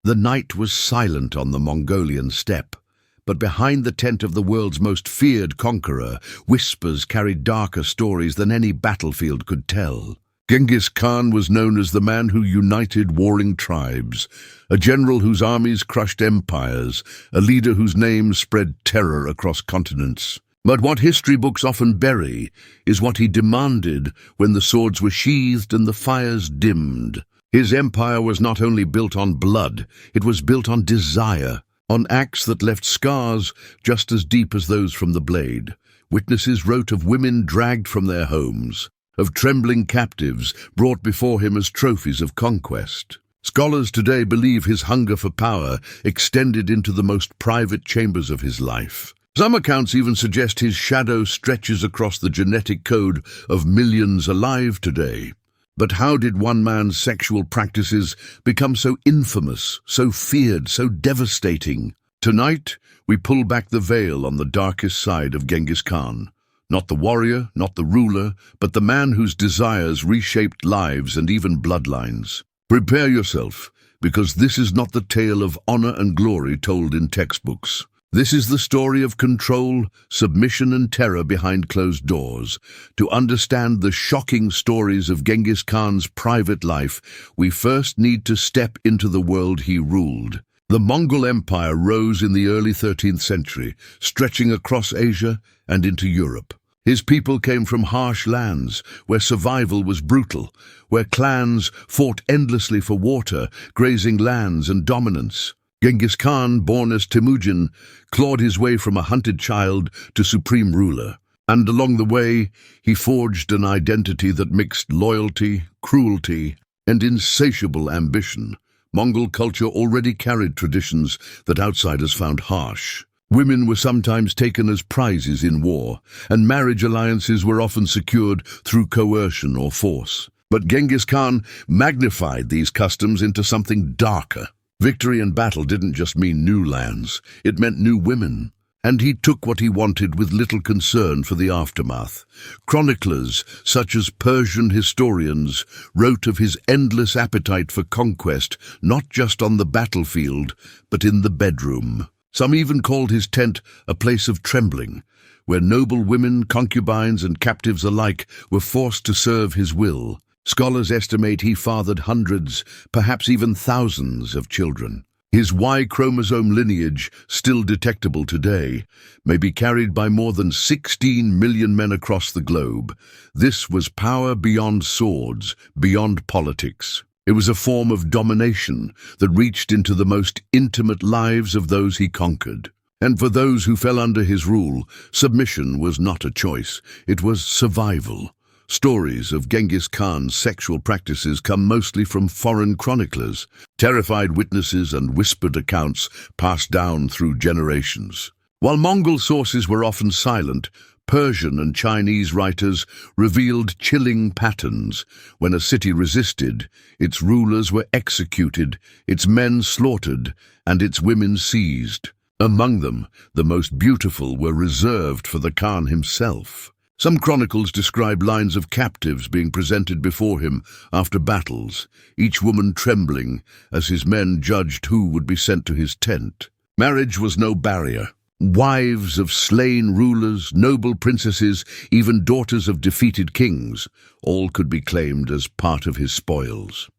The night was silent on the Mongolian steppe, but behind the tent of the world's most feared conqueror, whispers carried darker stories than any battlefield could tell. Genghis Khan was known as the man who united warring tribes, a general whose armies crushed empires, a leader whose name spread terror across continents. But what history books often bury is what he demanded when the swords were sheathed and the fires dimmed. His empire was not only built on blood, it was built on desire, on acts that left scars just as deep as those from the blade. Witnesses wrote of women dragged from their homes, of trembling captives brought before him as trophies of conquest. Scholars today believe his hunger for power extended into the most private chambers of his life. Some accounts even suggest his shadow stretches across the genetic code of millions alive today. But how did one man's sexual practices become so infamous, so feared, so devastating? Tonight, we pull back the veil on the darkest side of Genghis Khan. Not the warrior, not the ruler, but the man whose desires reshaped lives and even bloodlines. Prepare yourself, because this is not the tale of honor and glory told in textbooks. This is the story of control, submission, and terror behind closed doors. To understand the shocking stories of Genghis Khan's private life, we first need to step into the world he ruled. The Mongol Empire rose in the early 13th century, stretching across Asia and into Europe. His people came from harsh lands, where survival was brutal, where clans fought endlessly for water, grazing lands, and dominance. Genghis Khan, born as Temujin, clawed his way from a hunted child to supreme ruler. And along the way, he forged an identity that mixed loyalty, cruelty, and insatiable ambition. Mongol culture already carried traditions that outsiders found harsh. Women were sometimes taken as prizes in war, and marriage alliances were often secured through coercion or force. But Genghis Khan magnified these customs into something darker. Victory in battle didn't just mean new lands, it meant new women. And he took what he wanted with little concern for the aftermath. Chroniclers, such as Persian historians, wrote of his endless appetite for conquest, not just on the battlefield, but in the bedroom. Some even called his tent a place of trembling, where noble women, concubines, and captives alike were forced to serve his will. Scholars estimate he fathered hundreds, perhaps even thousands of children. His Y chromosome lineage, still detectable today, may be carried by more than 16 million men across the globe. This was power beyond swords, beyond politics. It was a form of domination that reached into the most intimate lives of those he conquered. And for those who fell under his rule, submission was not a choice, it was survival. Stories of Genghis Khan's sexual practices come mostly from foreign chroniclers, terrified witnesses and whispered accounts passed down through generations. While Mongol sources were often silent, Persian and Chinese writers revealed chilling patterns. When a city resisted, its rulers were executed, its men slaughtered, and its women seized. Among them, the most beautiful were reserved for the Khan himself. Some chronicles describe lines of captives being presented before him after battles, each woman trembling as his men judged who would be sent to his tent. Marriage was no barrier. Wives of slain rulers, noble princesses, even daughters of defeated kings, all could be claimed as part of his spoils.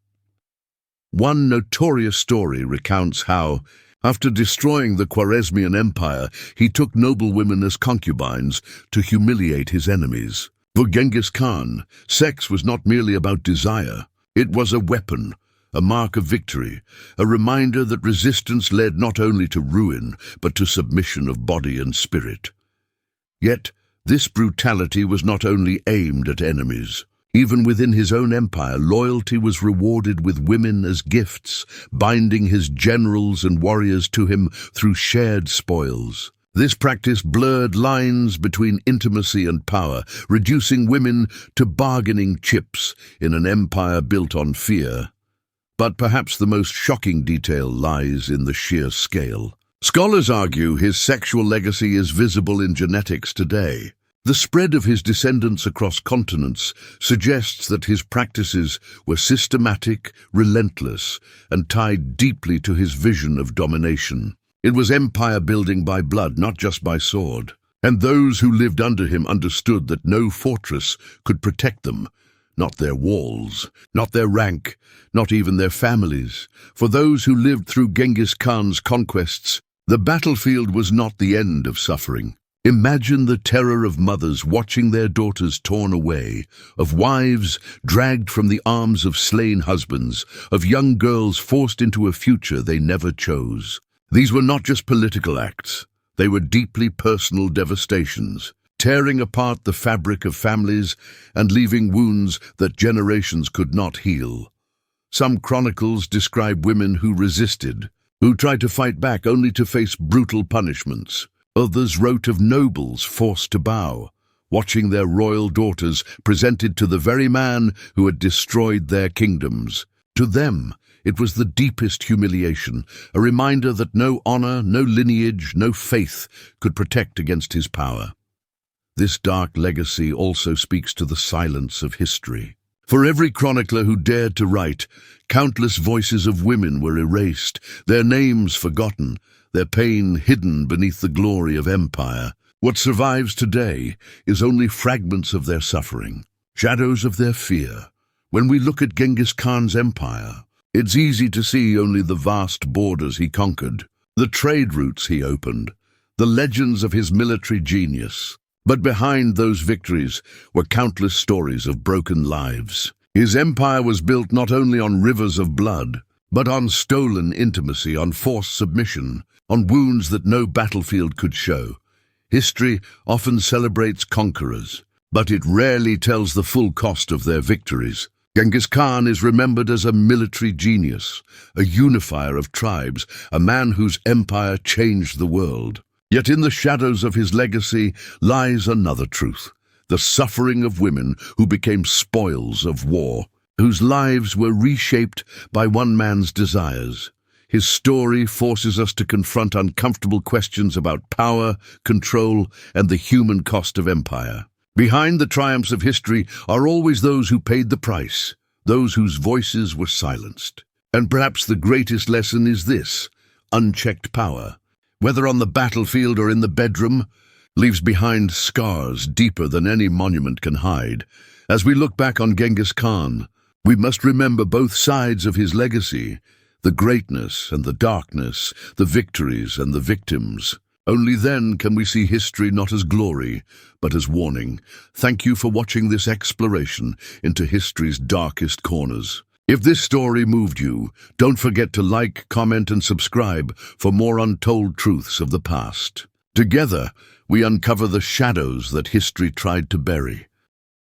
One notorious story recounts how, after destroying the Khwarezmian Empire, he took noble women as concubines to humiliate his enemies. For Genghis Khan, sex was not merely about desire. It was a weapon, a mark of victory, a reminder that resistance led not only to ruin, but to submission of body and spirit. Yet, this brutality was not only aimed at enemies. Even within his own empire, loyalty was rewarded with women as gifts, binding his generals and warriors to him through shared spoils. This practice blurred lines between intimacy and power, reducing women to bargaining chips in an empire built on fear. But perhaps the most shocking detail lies in the sheer scale. Scholars argue his sexual legacy is visible in genetics today. The spread of his descendants across continents suggests that his practices were systematic, relentless, and tied deeply to his vision of domination. It was empire building by blood, not just by sword. And those who lived under him understood that no fortress could protect them, not their walls, not their rank, not even their families. For those who lived through Genghis Khan's conquests, the battlefield was not the end of suffering. Imagine the terror of mothers watching their daughters torn away, of wives dragged from the arms of slain husbands, of young girls forced into a future they never chose. These were not just political acts. They were deeply personal devastations, tearing apart the fabric of families and leaving wounds that generations could not heal. Some chronicles describe women who resisted, who tried to fight back only to face brutal punishments. Others wrote of nobles forced to bow, watching their royal daughters presented to the very man who had destroyed their kingdoms. To them, it was the deepest humiliation, a reminder that no honor, no lineage, no faith could protect against his power. This dark legacy also speaks to the silence of history. For every chronicler who dared to write, countless voices of women were erased, their names forgotten, their pain hidden beneath the glory of empire. What survives today is only fragments of their suffering, shadows of their fear. When we look at Genghis Khan's empire, it's easy to see only the vast borders he conquered, the trade routes he opened, the legends of his military genius. But behind those victories were countless stories of broken lives. His empire was built not only on rivers of blood, but on stolen intimacy, on forced submission, on wounds that no battlefield could show. History often celebrates conquerors, but it rarely tells the full cost of their victories. Genghis Khan is remembered as a military genius, a unifier of tribes, a man whose empire changed the world. Yet in the shadows of his legacy lies another truth, the suffering of women who became spoils of war, whose lives were reshaped by one man's desires. His story forces us to confront uncomfortable questions about power, control, and the human cost of empire. Behind the triumphs of history are always those who paid the price, those whose voices were silenced. And perhaps the greatest lesson is this: unchecked power, whether on the battlefield or in the bedroom, leaves behind scars deeper than any monument can hide. As we look back on Genghis Khan, we must remember both sides of his legacy, the greatness and the darkness, the victories and the victims. Only then can we see history not as glory, but as warning. Thank you for watching this exploration into history's darkest corners. If this story moved you, don't forget to like, comment, and subscribe for more untold truths of the past. Together, we uncover the shadows that history tried to bury.